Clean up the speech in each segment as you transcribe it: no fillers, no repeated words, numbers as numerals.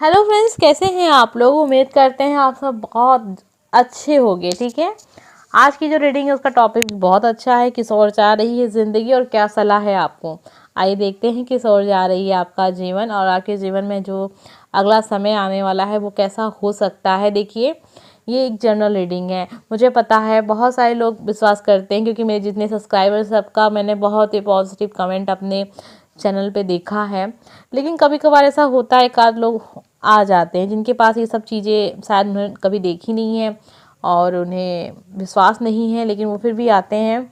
Hello friends, कैसे हैं आप लोग। उम्मीद करते हैं आप सब बहुत अच्छे होंगे। ठीक है, आज की जो रीडिंग है उसका टॉपिक बहुत अच्छा है। किस ओर जा रही है ज़िंदगी और क्या सलाह है आपको। आइए देखते हैं किस ओर जा रही है आपका जीवन और आपके जीवन में जो अगला समय आने वाला है वो कैसा हो सकता है। देखिए, ये एक जनरल रीडिंग है। मुझे पता है बहुत सारे लोग विश्वास करते हैं, क्योंकि मेरे जितने सब्सक्राइबर्स सबका मैंने बहुत ही पॉजिटिव कमेंट अपने चैनल पे देखा है। लेकिन कभी कभार ऐसा होता है, एक आध लोग आ जाते हैं जिनके पास ये सब चीज़ें शायद उन्होंने कभी देखी नहीं है और उन्हें विश्वास नहीं है, लेकिन वो फिर भी आते हैं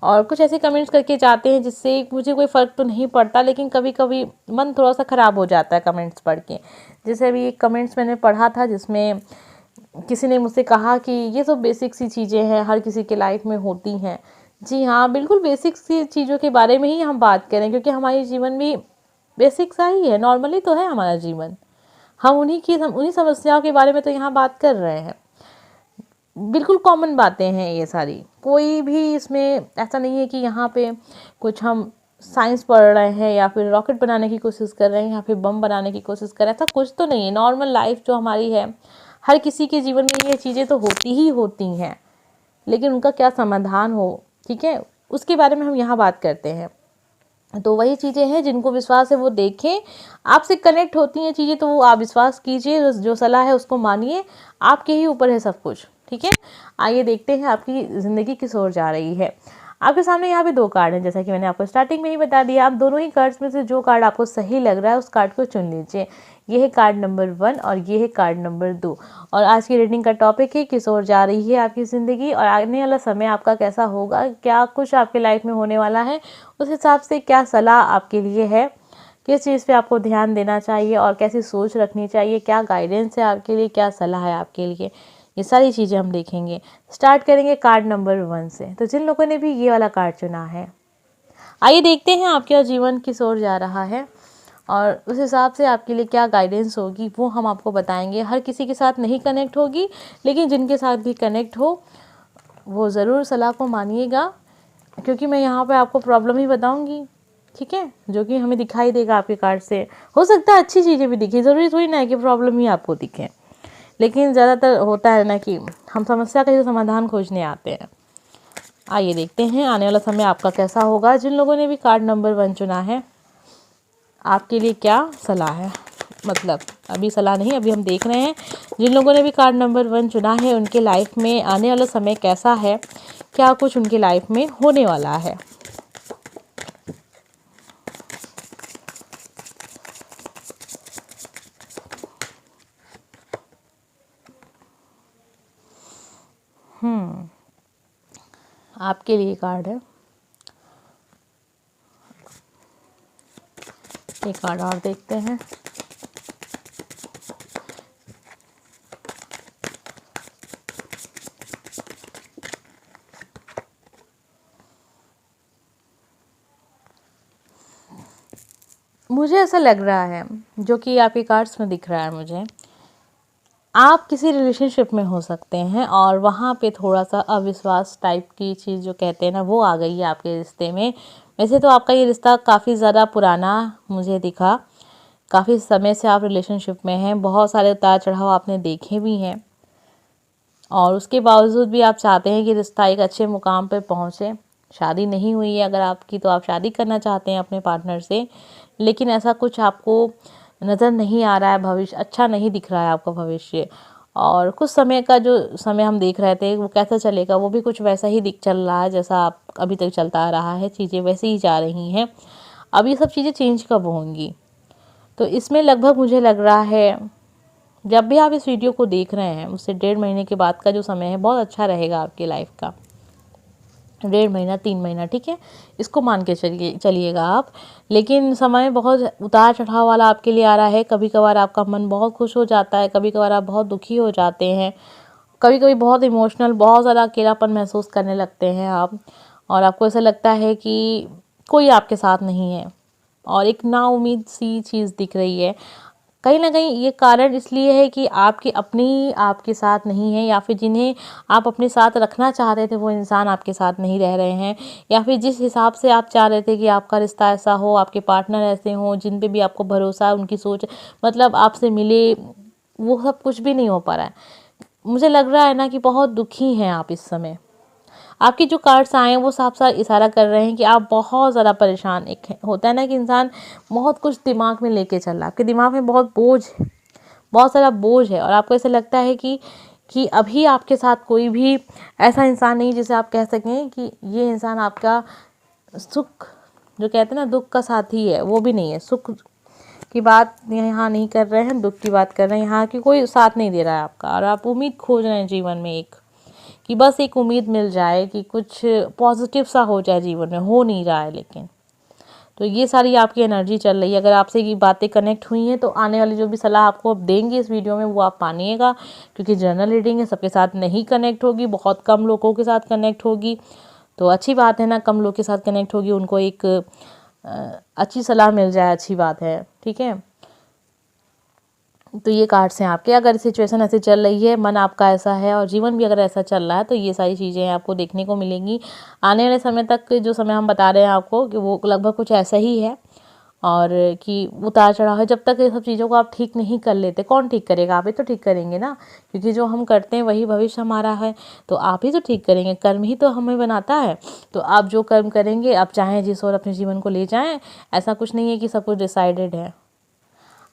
और कुछ ऐसे कमेंट्स करके जाते हैं जिससे मुझे कोई फ़र्क तो नहीं पड़ता, लेकिन कभी कभी मन थोड़ा सा ख़राब हो जाता है कमेंट्स पढ़ के। जैसे अभी एक कमेंट्स मैंने पढ़ा था जिसमें किसी ने मुझसे कहा कि ये सब बेसिक सी चीज़ें हैं, हर किसी के लाइफ में होती हैं। जी हाँ, बिल्कुल बेसिक सी चीज़ों के बारे में ही हम बात करें, क्योंकि हमारे जीवन भी बेसिक सा ही है, नॉर्मली तो है हमारा जीवन। हम उन्हीं समस्याओं के बारे में तो यहाँ बात कर रहे हैं। बिल्कुल कॉमन बातें हैं ये सारी, कोई भी इसमें ऐसा नहीं है कि यहाँ पे कुछ हम साइंस पढ़ रहे हैं या फिर रॉकेट बनाने की कोशिश कर रहे हैं या फिर बम बनाने की कोशिश कर रहे हैं। ऐसा कुछ तो नहीं है। नॉर्मल लाइफ जो हमारी है, हर किसी के जीवन में ये चीज़ें तो होती ही होती हैं, लेकिन उनका क्या समाधान हो, ठीक है, उसके बारे में हम यहाँ बात करते हैं। तो वही चीज़ें हैं जिनको विश्वास है वो देखें, आपसे कनेक्ट होती हैं चीज़ें तो वो आप विश्वास कीजिए, जो सलाह है उसको मानिए, आपके ही ऊपर है सब कुछ। ठीक है, आइए देखते हैं आपकी ज़िंदगी किस ओर जा रही है। आपके सामने यहाँ पे दो कार्ड हैं, जैसा कि मैंने आपको स्टार्टिंग में ही बता दिया। आप दोनों ही कार्ड्स में से जो कार्ड आपको सही लग रहा है उस कार्ड को चुन लीजिए। ये है कार्ड नंबर 1 और ये है कार्ड नंबर 2। और आज की रीडिंग का टॉपिक है किस ओर जा रही है आपकी ज़िंदगी और आने वाला समय आपका कैसा होगा, क्या कुछ आपके लाइफ में होने वाला है, उस हिसाब से क्या सलाह आपके लिए है, किस चीज़ पे आपको ध्यान देना चाहिए और कैसी सोच रखनी चाहिए, क्या गाइडेंस है आपके लिए, क्या सलाह है आपके लिए, ये सारी चीज़ें हम देखेंगे। स्टार्ट करेंगे कार्ड नंबर 1 से। तो जिन लोगों ने भी ये वाला कार्ड चुना है, आइए देखते हैं आपका जीवन किस ओर जा रहा है और उस हिसाब से आपके लिए क्या गाइडेंस होगी वो हम आपको बताएंगे। हर किसी के साथ नहीं कनेक्ट होगी, लेकिन जिनके साथ भी कनेक्ट हो वो ज़रूर सलाह को मानिएगा, क्योंकि मैं यहाँ पे आपको प्रॉब्लम ही बताऊंगी। ठीक है, जो कि हमें दिखाई देगा आपके कार्ड से। हो सकता है अच्छी चीज़ें भी दिखे, ज़रूरी थोड़ी ना है कि प्रॉब्लम ही आपको दिखे, लेकिन ज़्यादातर होता है ना कि हम समस्या का ही समाधान खोजने आते हैं। आइए देखते हैं आने वाला समय आपका कैसा होगा। जिन लोगों ने भी कार्ड नंबर 1 चुना है, आपके लिए क्या सलाह है। मतलब अभी सलाह नहीं, अभी हम देख रहे हैं जिन लोगों ने भी कार्ड नंबर 1 चुना है उनके लाइफ में आने वाला समय कैसा है, क्या कुछ उनके लाइफ में होने वाला है। आपके लिए कार्ड है। एक कार्ड और देखते हैं। मुझे ऐसा लग रहा है, जो कि आपके कार्ड्स में दिख रहा है मुझे, आप किसी रिलेशनशिप में हो सकते हैं और वहाँ पे थोड़ा सा अविश्वास टाइप की चीज़ जो कहते हैं ना वो आ गई है आपके रिश्ते में। वैसे तो आपका ये रिश्ता काफ़ी ज़्यादा पुराना मुझे दिखा, काफ़ी समय से आप रिलेशनशिप में हैं, बहुत सारे उतार चढ़ाव आपने देखे भी हैं और उसके बावजूद भी आप चाहते हैं कि रिश्ता एक अच्छे मुकाम पर पहुँचे। शादी नहीं हुई है अगर आपकी, तो आप शादी करना चाहते हैं अपने पार्टनर से, लेकिन ऐसा कुछ आपको नज़र नहीं आ रहा है, भविष्य अच्छा नहीं दिख रहा है आपका भविष्य। और कुछ समय का जो समय हम देख रहे थे वो कैसा चलेगा, वो भी कुछ वैसा ही दिख चल रहा है जैसा आप अभी तक चलता आ रहा है, चीज़ें वैसे ही जा रही हैं। अब ये सब चीज़ें चेंज कब होंगी, तो इसमें लगभग मुझे लग रहा है जब भी आप इस वीडियो को देख रहे हैं उससे 1.5 महीने के बाद का जो समय है बहुत अच्छा रहेगा आपकी लाइफ का। 1.5 महीना 3 महीना, ठीक है, इसको मान के चलिएगा आप। लेकिन समय बहुत उतार चढ़ाव वाला आपके लिए आ रहा है। कभी कभार आपका मन बहुत खुश हो जाता है, कभी कभार आप बहुत दुखी हो जाते हैं, कभी कभी बहुत इमोशनल, बहुत ज़्यादा अकेलापन महसूस करने लगते हैं आप, और आपको ऐसा लगता है कि कोई आपके साथ नहीं है और एक नाउम्मीद सी चीज़ दिख रही है। कहीं ना कहीं ये कारण इसलिए है कि आपके साथ नहीं है, या फिर जिन्हें आप अपने साथ रखना चाह रहे थे वो इंसान आपके साथ नहीं रह रहे हैं, या फिर जिस हिसाब से आप चाह रहे थे कि आपका रिश्ता ऐसा हो, आपके पार्टनर ऐसे हों जिन पे भी आपको भरोसा है, उनकी सोच मतलब आपसे मिले, वो सब कुछ भी नहीं हो पा रहा है। मुझे लग रहा है ना कि बहुत दुखी हैं आप इस समय। आपकी जो कार्ड्स आए हैं वो साफ साफ इशारा कर रहे हैं कि आप बहुत ज़्यादा परेशान, एक होता है ना कि इंसान बहुत कुछ दिमाग में लेके चल रहा है, आपके दिमाग में बहुत बोझ है, बहुत सारा बोझ है, और आपको ऐसा लगता है कि अभी आपके साथ कोई भी ऐसा इंसान नहीं जिसे आप कह सकें कि ये इंसान आपका सुख, जो कहते हैं ना दुख का साथी है, वो भी नहीं है। सुख की बात यहाँ नहीं कर रहे हैं, दुख की बात कर रहे हैं। यहाँ की कोई साथ नहीं दे रहा है आपका, और आप उम्मीद खोज रहे हैं जीवन में एक, कि बस एक उम्मीद मिल जाए कि कुछ पॉजिटिव सा हो जाए जीवन में, हो नहीं रहा है लेकिन। तो ये सारी आपकी एनर्जी चल रही है। अगर आपसे ये बातें कनेक्ट हुई हैं तो आने वाली जो भी सलाह आपको अब देंगे इस वीडियो में वो आप मानिएगा, क्योंकि जनरल रीडिंग है, सबके साथ नहीं कनेक्ट होगी, बहुत कम लोगों के साथ कनेक्ट होगी। तो अच्छी बात है ना, कम लोग के साथ कनेक्ट होगी, उनको एक अच्छी सलाह मिल जाए, अच्छी बात है, ठीक है। तो ये कार्ड्स हैं आपके। अगर सिचुएशन ऐसे चल रही है, मन आपका ऐसा है और जीवन भी अगर ऐसा चल रहा है, तो ये सारी चीज़ें आपको देखने को मिलेंगी आने वाले समय तक। जो समय हम बता रहे हैं आपको कि वो लगभग कुछ ऐसा ही है, और कि उतार चढ़ाव है। जब तक ये सब चीज़ों को आप ठीक नहीं कर लेते, कौन ठीक करेगा? आप ही तो ठीक करेंगे ना, क्योंकि जो हम करते हैं वही भविष्य हमारा है। तो आप ही तो ठीक करेंगे, कर्म ही तो हमें बनाता है। तो आप जो कर्म करेंगे, आप चाहें जिस ओर अपने जीवन को ले जाएं, ऐसा कुछ नहीं है कि सब कुछ डिसाइडेड है।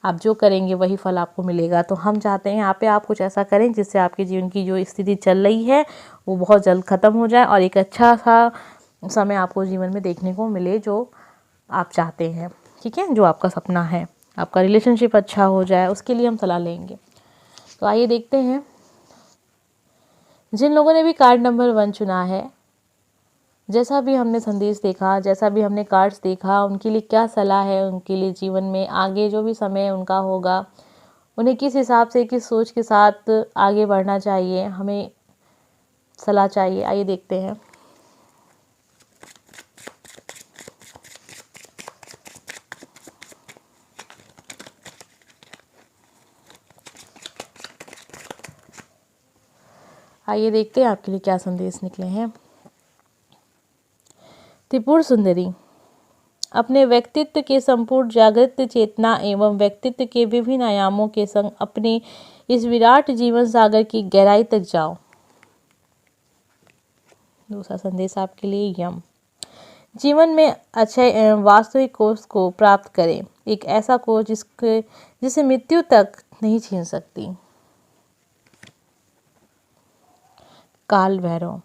आप जो करेंगे वही फल आपको मिलेगा। तो हम चाहते हैं यहाँ पे आप कुछ ऐसा करें जिससे आपके जीवन की जो स्थिति चल रही है वो बहुत जल्द ख़त्म हो जाए, और एक अच्छा सा समय आपको जीवन में देखने को मिले जो आप चाहते हैं, ठीक है, जो आपका सपना है, आपका रिलेशनशिप अच्छा हो जाए, उसके लिए हम सलाह लेंगे। तो आइए देखते हैं जिन लोगों ने भी कार्ड नंबर 1 चुना है, जैसा भी हमने संदेश देखा, जैसा भी हमने कार्ड्स देखा, उनके लिए क्या सलाह है, उनके लिए जीवन में आगे जो भी समय उनका होगा, उन्हें किस हिसाब से, किस सोच के साथ आगे बढ़ना चाहिए, हमें सलाह चाहिए। आइए देखते हैं। आइए देखते हैं आपके लिए क्या संदेश निकले हैं। त्रिपुर सुंदरी अपने व्यक्तित्व के संपूर्ण जागृत चेतना एवं व्यक्तित्व के विभिन्न आयामों के संग अपने इस विराट जीवन सागर की गहराई तक जाओ। दूसरा संदेश आपके लिए, यम जीवन में अच्छे एवं वास्तविक कोष को प्राप्त करें, एक ऐसा कोष जिसे मृत्यु तक नहीं छीन सकती। काल भैरव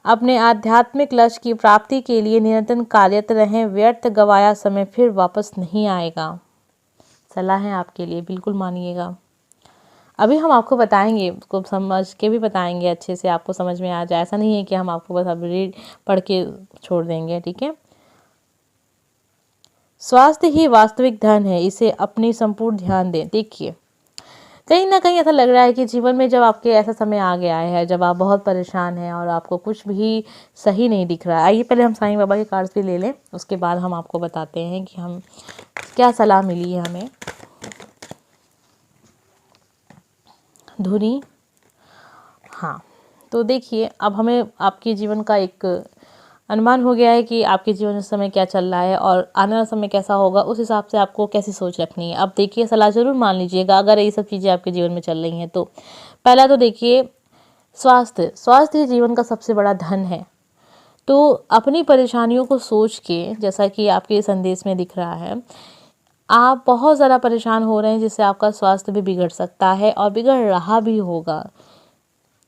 अपने आध्यात्मिक लक्ष्य की प्राप्ति के लिए निरंतर कार्यरत रहें, व्यर्थ गवाया समय फिर वापस नहीं आएगा। सलाह है आपके लिए, बिल्कुल मानिएगा। अभी हम आपको बताएंगे, उसको समझ के भी बताएंगे, अच्छे से आपको समझ में आ जाए। ऐसा नहीं है कि हम आपको बस अब रीड पढ़ के छोड़ देंगे, ठीक है। स्वास्थ्य ही वास्तविक धन है, इसे अपनी संपूर्ण ध्यान दें। देखिए, कहीं ना कहीं ऐसा लग रहा है कि जीवन में जब आपके ऐसा समय आ गया है जब आप बहुत परेशान हैं और आपको कुछ भी सही नहीं दिख रहा है। आइए पहले हम साईं बाबा के कार्ड्स भी ले लें, उसके बाद हम आपको बताते हैं कि हम क्या सलाह मिली है हमें। धुनी, हाँ, तो देखिए अब हमें आपके जीवन का एक अनुमान हो गया है कि आपके जीवन में समय क्या चल रहा है और आने वाला समय कैसा होगा, उस हिसाब से आपको कैसी सोच रखनी है। अब देखिए, सलाह ज़रूर मान लीजिएगा अगर ये सब चीज़ें आपके जीवन में चल रही हैं तो। पहला तो देखिए, स्वास्थ्य ही जीवन का सबसे बड़ा धन है। तो अपनी परेशानियों को सोच के, जैसा कि आपके संदेश में दिख रहा है, आप बहुत ज़्यादा परेशान हो रहे हैं जिससे आपका स्वास्थ्य भी बिगड़ सकता है और बिगड़ रहा भी होगा।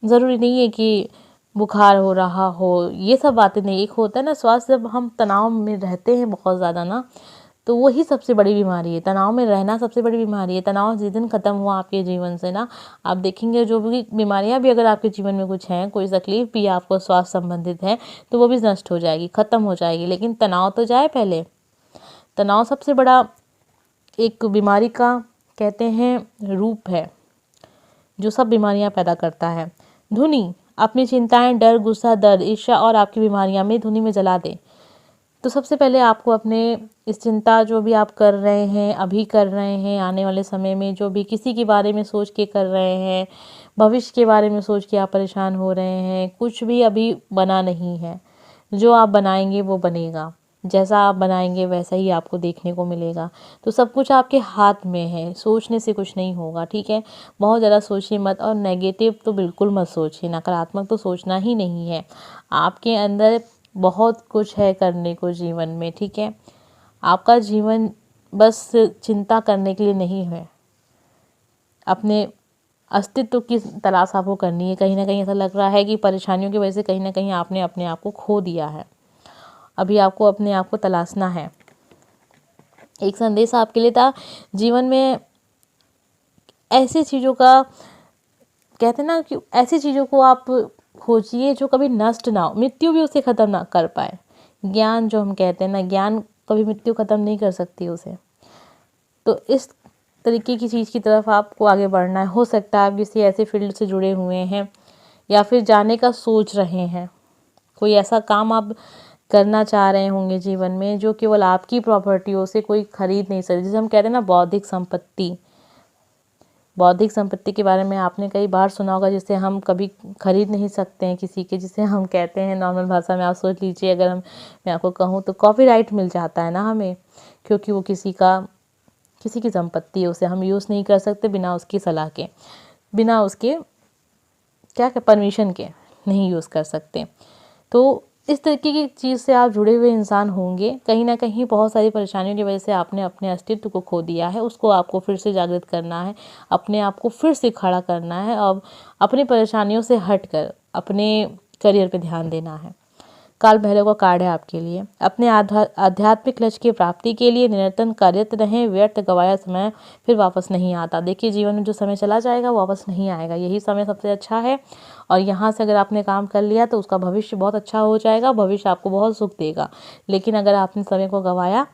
ज़रूरी नहीं है कि बुखार हो रहा हो, ये सब बातें नहीं। एक होता है ना स्वास्थ्य, जब हम तनाव में रहते हैं बहुत ज़्यादा ना, तो वही सबसे बड़ी बीमारी है। तनाव में रहना सबसे बड़ी बीमारी है। तनाव जिस दिन ख़त्म हुआ आपके जीवन से ना, आप देखेंगे जो भी बीमारियां भी अगर आपके जीवन में कुछ हैं, कोई तकलीफ भी आपको स्वास्थ्य संबंधित है, तो वो भी नष्ट हो जाएगी, ख़त्म हो जाएगी। लेकिन तनाव तो जाए पहले। तनाव सबसे बड़ा एक बीमारी का कहते हैं रूप है, जो सब बीमारियां पैदा करता है। धुनी अपनी चिंताएं, डर, गुस्सा, दर्द, ईर्ष्या और आपकी बीमारियां में धुनी में जला दे। तो सबसे पहले आपको अपने इस चिंता जो भी आप कर रहे हैं, अभी कर रहे हैं, आने वाले समय में जो भी किसी के बारे में सोच के कर रहे हैं, भविष्य के बारे में सोच के आप परेशान हो रहे हैं, कुछ भी अभी बना नहीं है। जो आप बनाएंगे वो बनेगा, जैसा आप बनाएंगे वैसा ही आपको देखने को मिलेगा। तो सब कुछ आपके हाथ में है, सोचने से कुछ नहीं होगा, ठीक है। बहुत ज़्यादा सोचिए मत, और नेगेटिव तो बिल्कुल मत सोचिए, नकारात्मक तो सोचना ही नहीं है। आपके अंदर बहुत कुछ है करने को जीवन में, ठीक है। आपका जीवन बस चिंता करने के लिए नहीं है, अपने अस्तित्व की तलाश आपको करनी है। कहीं ना कहीं ऐसा लग रहा है कि परेशानियों की वजह से कहीं ना कहीं आपने अपने आप को खो दिया है। अभी आपको अपने आप को तलाशना है। एक संदेश आपके लिए था, जीवन में ऐसी चीज़ों का, कहते हैं ना कि ऐसी चीज़ों को आप खोजिए जो कभी नष्ट ना हो, मृत्यु भी उसे ख़त्म ना कर पाए। ज्ञान जो हम कहते हैं ना, ज्ञान कभी मृत्यु ख़त्म नहीं कर सकती उसे। तो इस तरीके की चीज़ की तरफ आपको आगे बढ़ना है। हो सकता है आप किसी ऐसे फील्ड से जुड़े हुए हैं या फिर जाने का सोच रहे हैं, कोई ऐसा काम आप करना चाह रहे होंगे जीवन में जो केवल आपकी प्रॉपर्टी हो, उसे कोई खरीद नहीं सकता। जिसे हम कहते हैं ना बौद्धिक संपत्ति, बौद्धिक संपत्ति के बारे में आपने कई बार सुना होगा, जिसे हम कभी खरीद नहीं सकते हैं किसी के, जिसे हम कहते हैं नॉर्मल भाषा में, आप सोच लीजिए अगर मैं आपको कहूँ तो कॉपीराइट मिल जाता है ना हमें, क्योंकि वो किसी की संपत्ति है, उसे हम यूज़ नहीं कर सकते बिना उसकी सलाह के, बिना उसके क्या परमिशन के नहीं यूज़ कर सकते। तो इस तरीके की चीज़ से आप जुड़े हुए इंसान होंगे। कहीं ना कहीं बहुत सारी परेशानियों की वजह से आपने अपने अस्तित्व को खो दिया है, उसको आपको फिर से जागृत करना है, अपने आप को फिर से खड़ा करना है। अब अपनी परेशानियों से हटकर अपने करियर पे ध्यान देना है। काल भैरव का कार्ड है आपके लिए। अपने आध्यात्मिक लक्ष्य की प्राप्ति के लिए निरंतर कार्यरत रहें। व्यर्थ गवाया समय फिर वापस नहीं आता। देखिए, जीवन में जो समय चला जाएगा वो वापस नहीं आएगा, यही समय सबसे अच्छा है। और यहाँ से अगर आपने काम कर लिया तो उसका भविष्य बहुत अच्छा हो जाएगा, भविष्य आपको बहुत सुख देगा। लेकिन अगर आपने समय को गंवाया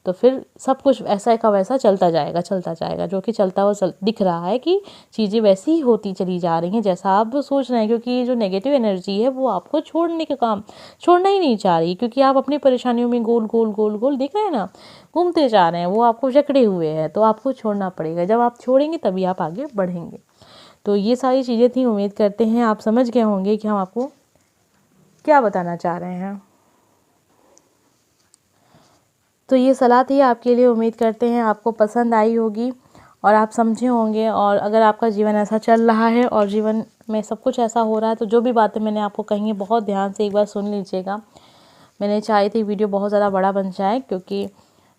तो फिर सब कुछ ऐसा का वैसा चलता जाएगा, जो कि चलता हुआ दिख रहा है कि चीज़ें वैसी ही होती चली जा रही हैं जैसा आप सोच रहे हैं। क्योंकि ये जो नेगेटिव एनर्जी है वो आपको छोड़ना ही नहीं चाह रही, क्योंकि आप अपनी परेशानियों में गोल गोल गोल गोल देख रहे हैं ना, घूमते जा रहे हैं, वो आपको जकड़े हुए हैं। तो आपको छोड़ना पड़ेगा, जब आप छोड़ेंगे तभी आप आगे बढ़ेंगे। तो ये सारी चीज़ें थी, उम्मीद करते हैं आप समझ गए होंगे कि हम आपको क्या बताना चाह रहे हैं। तो ये सलाह थी आपके लिए, उम्मीद करते हैं आपको पसंद आई होगी और आप समझे होंगे। और अगर आपका जीवन ऐसा चल रहा है और जीवन में सब कुछ ऐसा हो रहा है, तो जो भी बातें मैंने आपको कही हैं बहुत ध्यान से एक बार सुन लीजिएगा। मैंने चाही थी वीडियो बहुत ज़्यादा बड़ा बन जाए, क्योंकि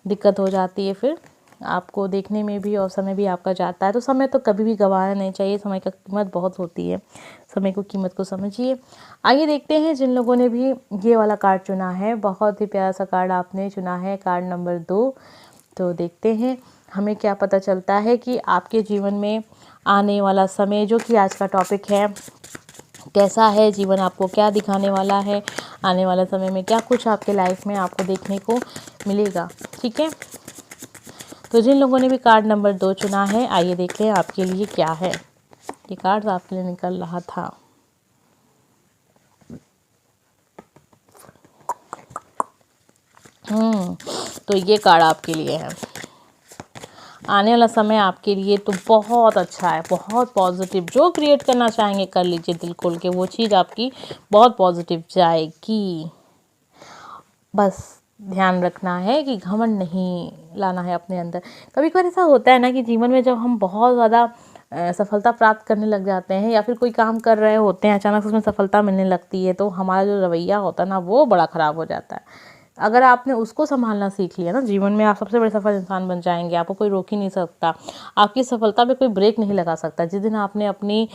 दिक्कत हो जाती है फिर आपको देखने में भी, और समय भी आपका जाता है। तो समय तो कभी भी गंवाना नहीं चाहिए, समय का कीमत बहुत होती है, समय को कीमत को समझिए। आइए देखते हैं जिन लोगों ने भी ये वाला कार्ड चुना है, बहुत ही प्यारा सा कार्ड आपने चुना है, कार्ड नंबर 2। तो देखते हैं हमें क्या पता चलता है कि आपके जीवन में आने वाला समय, जो कि आज का टॉपिक है, कैसा है, जीवन आपको क्या दिखाने वाला है, आने वाले समय में क्या कुछ आपके लाइफ में आपको देखने को मिलेगा, ठीक है। तो जिन लोगों ने भी कार्ड नंबर 2 चुना है, आइए देखते हैं आपके लिए क्या है। ये कार्ड आपके लिए निकल रहा था। तो ये कार्ड आपके लिए है। आने वाला समय आपके लिए तो बहुत अच्छा है, बहुत पॉजिटिव। जो क्रिएट करना चाहेंगे कर लीजिए दिल खोल के, वो चीज़ आपकी बहुत पॉजिटिव जाएगी। बस ध्यान रखना है कि घमंड नहीं लाना है अपने अंदर। कभी कभी ऐसा होता है ना कि जीवन में जब हम बहुत ज़्यादा सफलता प्राप्त करने लग जाते हैं, या फिर कोई काम कर रहे होते हैं, अचानक उसमें सफलता मिलने लगती है, तो हमारा जो रवैया होता है ना, वो बड़ा ख़राब हो जाता है। अगर आपने उसको संभालना सीख लिया ना, जीवन में आप सबसे बड़े सफल इंसान बन जाएंगे। आपको कोई रोक ही नहीं सकता, आपकी सफलता पे कोई ब्रेक नहीं लगा सकता। जिस दिन आपने अपनी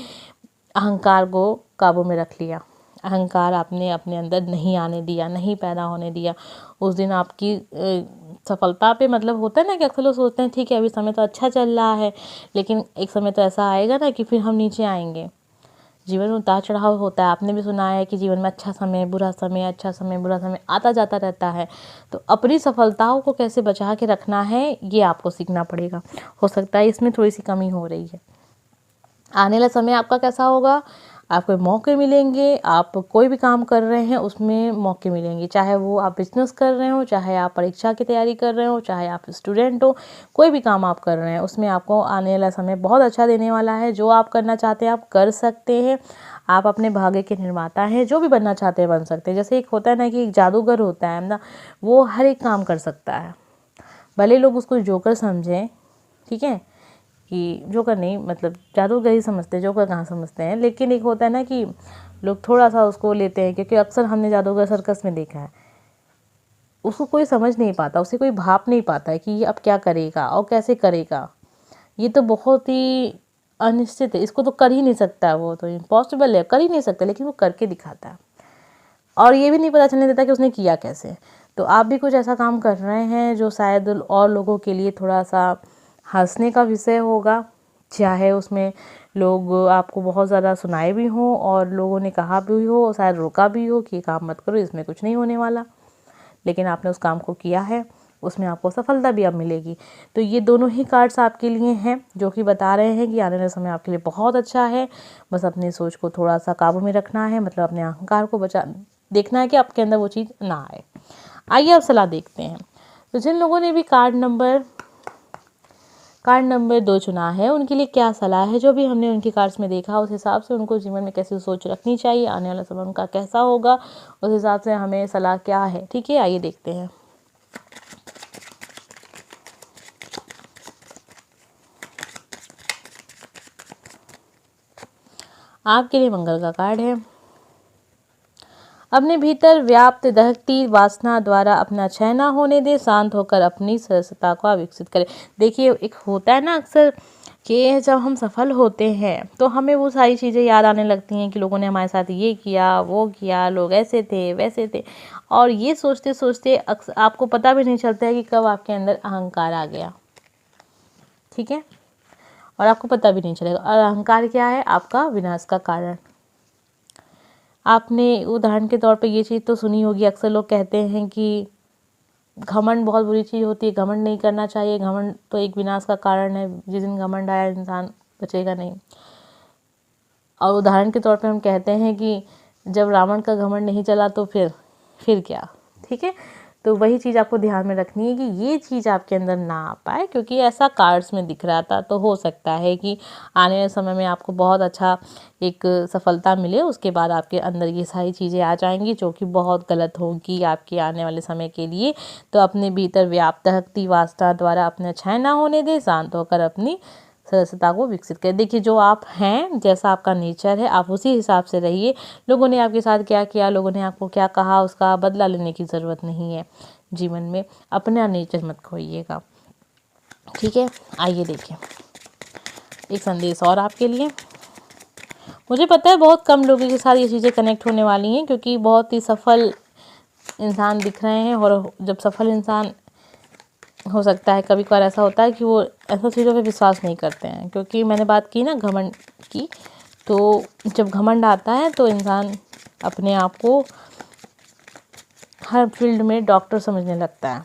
अहंकार को काबू में रख लिया, अहंकार आपने अपने अंदर नहीं आने दिया, नहीं पैदा होने दिया, उस दिन आपकी सफलता पे, मतलब होता है ना कि अक्सर लोग सोचते हैं ठीक है अभी समय तो अच्छा चल रहा है, लेकिन एक समय तो ऐसा आएगा ना कि फिर हम नीचे आएंगे। जीवन में उतार चढ़ाव होता है। आपने भी सुना है कि जीवन में अच्छा समय, बुरा समय, अच्छा समय, बुरा समय आता जाता रहता है। तो अपनी सफलताओं को कैसे बचा के रखना है, ये आपको सीखना पड़ेगा। हो सकता है इसमें थोड़ी सी कमी हो रही है। आने वाला समय आपका कैसा होगा, आपको मौके मिलेंगे, आप कोई भी काम कर रहे हैं उसमें मौके मिलेंगे, चाहे वो आप बिजनेस कर रहे हो, चाहे आप परीक्षा की तैयारी कर रहे हो, चाहे आप स्टूडेंट हो, कोई भी काम आप कर रहे हैं उसमें आपको आने वाला समय बहुत अच्छा देने वाला है। जो आप करना चाहते हैं आप कर सकते हैं, आप अपने भाग्य के निर्माता हैं, जो भी बनना चाहते हैं बन सकते हैं। जैसे एक होता है ना कि एक जादूगर होता है ना, वो हर एक काम कर सकता है, भले लोग उसको जोकर समझें, ठीक है, कि जोकर नहीं मतलब जादूगर ही समझते हैं, जोकर कहाँ समझते हैं, लेकिन एक होता है ना कि लोग थोड़ा सा उसको लेते हैं, क्योंकि अक्सर हमने जादूगर सर्कस में देखा है, उसको कोई समझ नहीं पाता, उसे कोई भाप नहीं पाता है कि ये अब क्या करेगा और कैसे करेगा, ये तो बहुत ही अनिश्चित है, इसको तो कर ही नहीं सकता, वो तो इम्पॉसिबल है, कर ही नहीं सकता, लेकिन वो करके दिखाता है और ये भी नहीं पता चलने देता कि उसने किया कैसे। तो आप भी कुछ ऐसा काम कर रहे हैं जो शायद और लोगों के लिए थोड़ा सा हंसने का विषय होगा, चाहे उसमें लोग आपको बहुत ज़्यादा सुनाए भी हों और लोगों ने कहा भी हो, शायद रोका भी हो कि काम मत करो, इसमें कुछ नहीं होने वाला, लेकिन आपने उस काम को किया है, उसमें आपको सफलता भी अब मिलेगी। तो ये दोनों ही कार्ड्स आपके लिए हैं जो कि बता रहे हैं कि आने वाला समय आपके लिए बहुत अच्छा है। बस अपनी सोच को थोड़ा सा काबू में रखना है, मतलब अपने अहंकार को देखना है कि आपके अंदर वो चीज़ ना आए। आइए अब सलाह देखते हैं। तो जिन लोगों ने भी कार्ड नंबर 2 चुना है उनके लिए क्या सलाह है, जो भी हमने उनके कार्ड्स में देखा उस हिसाब से उनको जीवन में कैसी सोच रखनी चाहिए, आने वाला समय उनका कैसा होगा, उस हिसाब से हमें सलाह क्या है। ठीक है, आइए देखते हैं। आपके लिए मंगल का कार्ड है। अपने भीतर व्याप्त दहकती वासना द्वारा अपना क्षय न होने दे, शांत होकर अपनी सरसता को विकसित करें। देखिए एक होता है ना अक्सर कि जब हम सफल होते हैं तो हमें वो सारी चीज़ें याद आने लगती हैं कि लोगों ने हमारे साथ ये किया वो किया, लोग ऐसे थे वैसे थे, और ये सोचते सोचते आपको पता भी नहीं चलता है कि कब आपके अंदर अहंकार आ गया। ठीक है, और आपको पता भी नहीं चलेगा। और अहंकार क्या है? आपका विनाश का कारण। आपने उदाहरण के तौर पे ये चीज़ तो सुनी होगी, अक्सर लोग कहते हैं कि घमंड बहुत बुरी चीज़ होती है, घमंड नहीं करना चाहिए, घमंड तो एक विनाश का कारण है, जिस दिन घमंड आया इंसान बचेगा नहीं। और उदाहरण के तौर पे हम कहते हैं कि जब रावण का घमंड नहीं चला तो फिर क्या। ठीक है, तो वही चीज़ आपको ध्यान में रखनी है कि ये चीज़ आपके अंदर ना आ पाए, क्योंकि ऐसा कार्ड्स में दिख रहा था, तो हो सकता है कि आने वाले समय में आपको बहुत अच्छा एक सफलता मिले, उसके बाद आपके अंदर ये सारी चीज़ें आ जाएंगी जो कि बहुत गलत होगी आपके आने वाले समय के लिए। तो अपने भीतर व्याप्त हकती वास्ता द्वारा अपना क्षय ना होने दे, शांत होकर अपनी सदस्यता को विकसित करें। देखिए जो आप हैं, जैसा आपका नेचर है, आप उसी हिसाब से रहिए। लोगों ने आपके साथ क्या किया, लोगों ने आपको क्या कहा, उसका बदला लेने की ज़रूरत नहीं है। जीवन में अपना नेचर मत खोइएगा। ठीक है, आइए देखिए एक संदेश और आपके लिए। मुझे पता है बहुत कम लोगों के साथ ये चीज़ें कनेक्ट होने वाली हैं, क्योंकि बहुत ही सफल इंसान दिख रहे हैं, और जब सफल इंसान हो सकता है कभी कभार ऐसा होता है कि वो ऐसा चीज़ों पे विश्वास नहीं करते हैं, क्योंकि मैंने बात की ना घमंड की, तो जब घमंड आता है तो इंसान अपने आप को हर फील्ड में डॉक्टर समझने लगता है।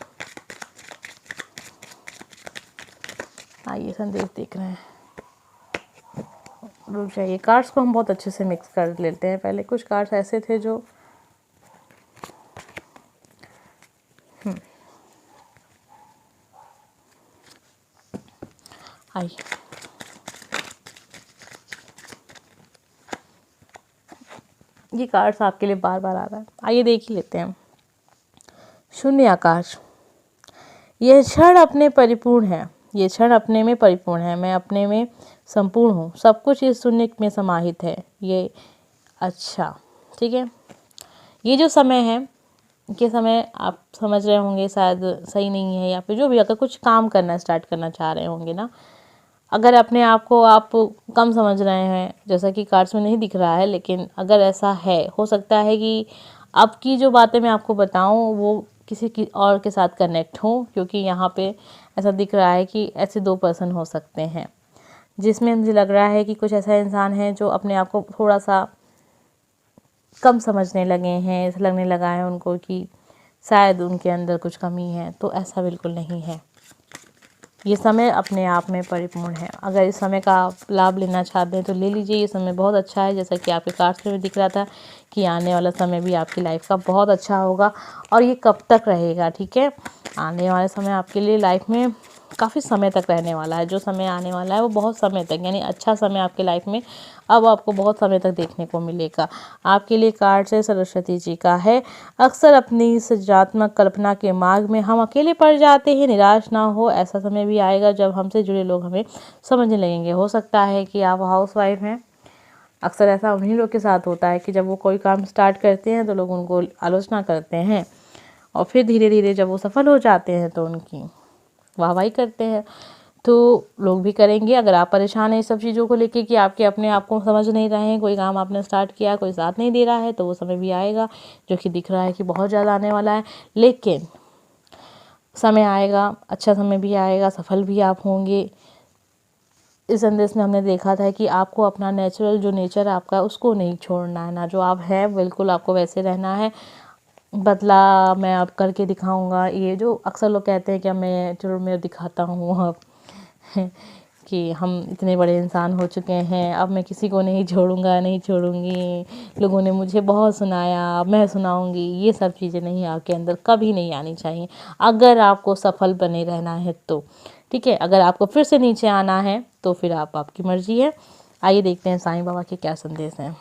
आइए संदेश देख रहे हैं, रुक जाइए, कार्ड्स को हम बहुत अच्छे से मिक्स कर लेते हैं। पहले कुछ कार्ड्स ऐसे थे जो आइए ये कार्ड्स आपके लिए बार बार आ रहा है, आइए देख ही लेते हैं। शून्य आकाश, यह क्षण अपने परिपूर्ण है, ये क्षण अपने में परिपूर्ण है, मैं अपने में संपूर्ण हूँ, सब कुछ इस शून्य में समाहित है। ये अच्छा, ठीक है, ये जो समय है, ये समय आप समझ रहे होंगे शायद सही नहीं है, या फिर जो भी, अगर कुछ काम करना स्टार्ट करना चाह रहे होंगे ना, अगर अपने आप को आप कम समझ रहे हैं, जैसा कि कार्ड्स में नहीं दिख रहा है, लेकिन अगर ऐसा है, हो सकता है कि अब की जो बातें मैं आपको बताऊं वो किसी की और के साथ कनेक्ट हो, क्योंकि यहाँ पे ऐसा दिख रहा है कि ऐसे 2 पर्सन हो सकते हैं, जिसमें मुझे लग रहा है कि कुछ ऐसा इंसान है जो अपने आप को थोड़ा सा कम समझने लगे हैं, ऐसा लगने लगा है उनको कि शायद उनके अंदर कुछ कमी है, तो ऐसा बिल्कुल नहीं है। ये समय अपने आप में परिपूर्ण है। अगर इस समय का आप लाभ लेना चाहते हैं तो ले लीजिए, ये समय बहुत अच्छा है। जैसा कि आपके कार्ड्स में दिख रहा था कि आने वाला समय भी आपकी लाइफ का बहुत अच्छा होगा और ये कब तक रहेगा, ठीक है। आने वाले समय आपके लिए लाइफ में काफ़ी समय तक रहने वाला है। जो समय आने वाला है वो बहुत समय तक, यानी अच्छा समय आपके लाइफ में अब आपको बहुत समय तक देखने को मिलेगा। आपके लिए कार्ड है सरस्वती जी का है। अक्सर अपनी सृजनात्मक कल्पना के मार्ग में हम अकेले पड़ जाते हैं, निराश ना हो। ऐसा समय भी आएगा जब हमसे जुड़े लोग हमें समझने लगेंगे। हो सकता है कि आप हाउसवाइफ हैं, अक्सर ऐसा उन्हीं लोग के साथ होता है कि जब वो कोई काम स्टार्ट करते हैं तो लोग उनको आलोचना करते हैं और फिर धीरे धीरे जब वो सफल हो जाते हैं तो उनकी वाहवाही करते हैं। तो लोग भी करेंगे। अगर आप परेशान हैं इस सब चीज़ों को लेके कि आपके अपने आप को समझ नहीं रहे हैं, कोई काम आपने स्टार्ट किया कोई साथ नहीं दे रहा है, तो वो समय भी आएगा जो कि दिख रहा है कि बहुत ज़्यादा आने वाला है। लेकिन समय आएगा, अच्छा समय भी आएगा, सफल भी आप होंगे। इस संदेश में हमने देखा था कि आपको अपना नेचुरल जो नेचर आपका उसको नहीं छोड़ना है, ना जो आप हैं बिल्कुल आपको वैसे रहना है। बदला मैं अब करके दिखाऊंगा, ये जो अक्सर लोग कहते हैं कि मैं चलो मैं दिखाता हूँ अब कि हम इतने बड़े इंसान हो चुके हैं, अब मैं किसी को नहीं छोड़ूंगा नहीं छोड़ूंगी, लोगों ने मुझे बहुत सुनाया अब मैं सुनाऊंगी, ये सब चीज़ें नहीं आपके अंदर कभी नहीं आनी चाहिए अगर आपको सफल बने रहना है तो, ठीक है। अगर आपको फिर से नीचे आना है तो फिर आपकी मर्जी है। आइए देखते हैं साईं बाबा के क्या संदेश हैं।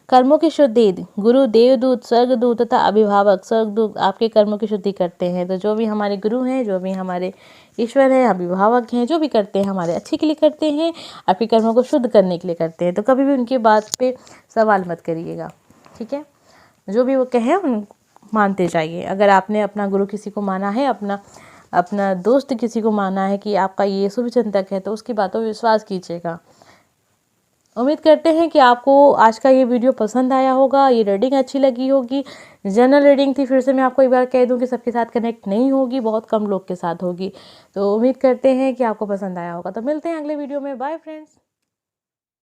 कर्मों की शुद्धि, गुरु, देवदूत, स्वर्गदूत तथा अभिभावक। स्वर्गदूत आपके कर्मों की शुद्धि करते हैं, तो जो भी हमारे गुरु हैं, जो भी हमारे ईश्वर हैं, अभिभावक हैं, जो भी करते हैं हमारे अच्छे के लिए करते हैं, आपके कर्मों को शुद्ध करने के लिए करते हैं। तो कभी भी उनकी बात पे सवाल मत करिएगा, ठीक है। जो भी वो कहें उन मानते जाइए। अगर आपने अपना गुरु किसी को माना है, अपना दोस्त किसी को माना है कि आपका ये शुभ चिंतक है, तो उसकी बातों पर विश्वास कीजिएगा। उम्मीद करते हैं कि आपको आज का ये वीडियो पसंद आया होगा, ये रीडिंग अच्छी लगी होगी। जनरल रीडिंग थी, फिर से मैं आपको एक बार कह दूं कि सबके साथ कनेक्ट नहीं होगी, बहुत कम लोग के साथ होगी। तो उम्मीद करते हैं कि आपको पसंद आया होगा। तो मिलते हैं अगले वीडियो में। Bye friends.